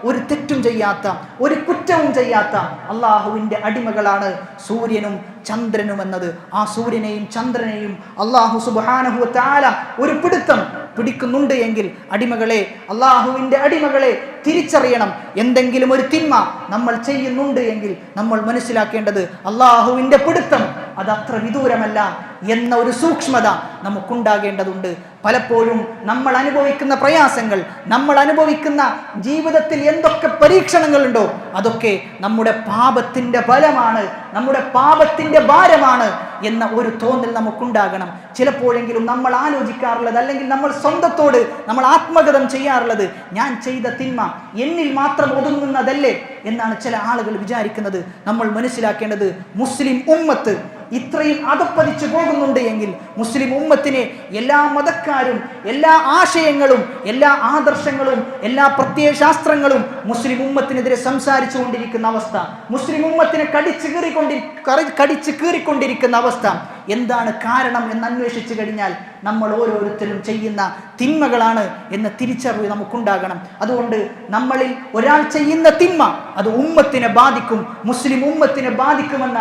ഒരു തെറ്റും ചെയ്യാത്ത, ഒരു കുറ്റവും ചെയ്യാത്ത അള്ളാഹുവിൻ്റെ അടിമകളാണ് സൂര്യനും ചന്ദ്രനും എന്നത്. ആ സൂര്യനെയും ചന്ദ്രനെയും അള്ളാഹു സുബ്ഹാനഹു വ തആല ഒരു പിടുത്തം പിടിക്കുന്നുണ്ട് എങ്കിൽ അടിമകളെ, അള്ളാഹുവിൻ്റെ അടിമകളെ തിരിച്ചറിയണം. എന്തെങ്കിലും ഒരു തിന്മ നമ്മൾ ചെയ്യുന്നുണ്ട് എങ്കിൽ നമ്മൾ മനസ്സിലാക്കേണ്ടത് അള്ളാഹുവിൻ്റെ പിടുത്തം അത് അത്ര വിദൂരമല്ല എന്ന ഒരു സൂക്ഷ്മത നമുക്കുണ്ടാകേണ്ടതുണ്ട്. പലപ്പോഴും നമ്മൾ അനുഭവിക്കുന്ന പ്രയാസങ്ങൾ, നമ്മൾ അനുഭവിക്കുന്ന ജീവിതത്തിൽ എന്തൊക്കെ പരീക്ഷണങ്ങളുണ്ടോ അതൊക്കെ നമ്മുടെ പാപത്തിൻ്റെ ഫലമാണ്, നമ്മുടെ പാപത്തിൻ്റെ ഭാരമാണ് എന്ന ഒരു തോന്നൽ നമുക്കുണ്ടാകണം. ചിലപ്പോഴെങ്കിലും നമ്മൾ ആലോചിക്കാറുള്ളത്, അല്ലെങ്കിൽ നമ്മൾ സ്വന്തത്തോട് നമ്മൾ ആത്മഗതം ചെയ്യാറുള്ളത്, ഞാൻ ചെയ്ത തിന്മ എന്നിൽ മാത്രം ഒതുങ്ങുന്നതല്ലേ എന്നാണ് ചില ആളുകൾ വിചാരിക്കുന്നത്. നമ്മൾ മനസ്സിലാക്കേണ്ടത് മുസ്ലിം ഉമ്മത്ത് ഇത്രയും അധപ്പതിച്ചു പോകുന്നുണ്ട് എങ്കിൽ മുസ്ലിം ഉമ്മത്തിനെ എല്ലാ മതക്കാരും, എല്ലാ ആശയങ്ങളും, എല്ലാ ആദർശങ്ങളും, എല്ലാ പ്രത്യയശാസ്ത്രങ്ങളും മുസ്ലിം ഉമ്മത്തിനെതിരെ സംസാരിച്ചു കൊണ്ടിരിക്കുന്ന അവസ്ഥ, മുസ്ലിം ഉമ്മത്തിനെ കടിച്ചു കീറിക്കൊണ്ടിരിക്കുന്ന അവസ്ഥ എന്താണ് കാരണം എന്ന് അന്വേഷിച്ചു കഴിഞ്ഞാൽ നമ്മൾ ഓരോരുത്തരും ചെയ്യുന്ന തിന്മകളാണ് എന്ന തിരിച്ചറിവ് നമുക്കുണ്ടാകണം. അതുകൊണ്ട് നമ്മളിൽ ഒരാൾ ചെയ്യുന്ന തിന്മ അത് ഉമ്മത്തിനെ ബാധിക്കും, മുസ്ലിം ഉമ്മത്തിനെ ബാധിക്കുമെന്ന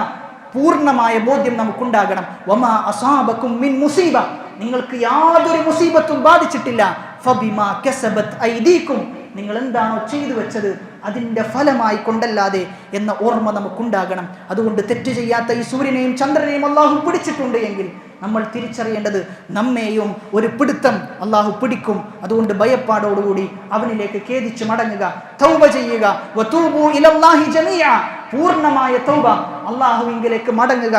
പൂർണ്ണമായ ബോധ്യം നമുക്കുണ്ടാകണം. വമാ അസാബകും മിൻ മുസീബ, നിങ്ങൾക്ക് യാതൊരു മുസീബത്തും ബാധിച്ചിട്ടില്ല, ഫബിമാ കസബത് ഐദീകും, നിങ്ങൾ എന്താണോ ചെയ്തു വെച്ചത് അതിൻ്റെ ഫലമായി കൊണ്ടല്ലാതെ എന്ന ഓർമ്മ നമുക്കുണ്ടാകണം. അതുകൊണ്ട് തെറ്റ് ചെയ്യാത്ത ഈ സൂര്യനെയും ചന്ദ്രനെയും അള്ളാഹു പിടിച്ചിട്ടുണ്ട് എങ്കിൽ നമ്മൾ തിരിച്ചറിയേണ്ടത് നമ്മെയും ഒരു പിടുത്തം അള്ളാഹു പിടിക്കും. അതുകൊണ്ട് ഭയപ്പാടോടുകൂടി അവനിലേക്ക് ഖേദിച്ച് മടങ്ങുക, തൗബ ചെയ്യുക. വതൂബു ഇലല്ലാഹി ജമീഅ, പൂർണ്ണമായ തൗബ, അള്ളാഹുവിലേക്ക് മടങ്ങുക.